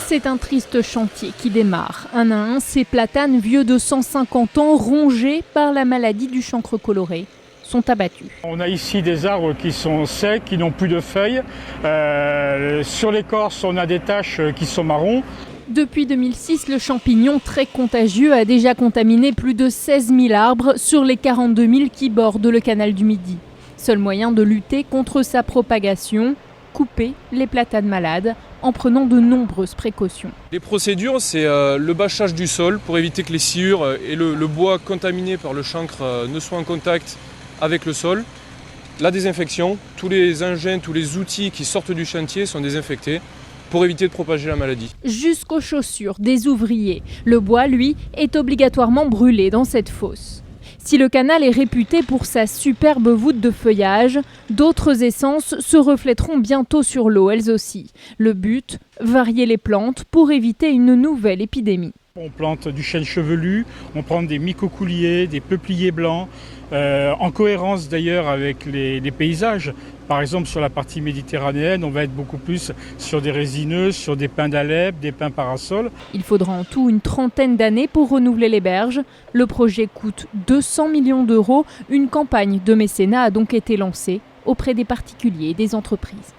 C'est un triste chantier qui démarre. Un à un, ces platanes vieux de 150 ans, rongés par la maladie du chancre coloré, sont abattus. On a ici des arbres qui sont secs, qui n'ont plus de feuilles. Sur l'écorce, on a des taches qui sont marrons. Depuis 2006, le champignon très contagieux a déjà contaminé plus de 16 000 arbres sur les 42 000 qui bordent le canal du Midi. Seul moyen de lutter contre sa propagation, couper les platanes malades en prenant de nombreuses précautions. Les procédures, c'est le bâchage du sol pour éviter que les sciures et le bois contaminé par le chancre ne soient en contact avec le sol. La désinfection, tous les engins, tous les outils qui sortent du chantier sont désinfectés pour éviter de propager la maladie. Jusqu'aux chaussures des ouvriers. Le bois, lui, est obligatoirement brûlé dans cette fosse. Si le canal est réputé pour sa superbe voûte de feuillage, d'autres essences se reflèteront bientôt sur l'eau, elles aussi. Le but, varier les plantes pour éviter une nouvelle épidémie. On plante du chêne chevelu, on prend des micocouliers, des peupliers blancs, en cohérence d'ailleurs avec les paysages. Par exemple, sur la partie méditerranéenne, on va être beaucoup plus sur des résineux, sur des pins d'Alep, des pins parasols. Il faudra en tout une trentaine d'années pour renouveler les berges. Le projet coûte 200 millions d'euros. Une campagne de mécénat a donc été lancée auprès des particuliers et des entreprises.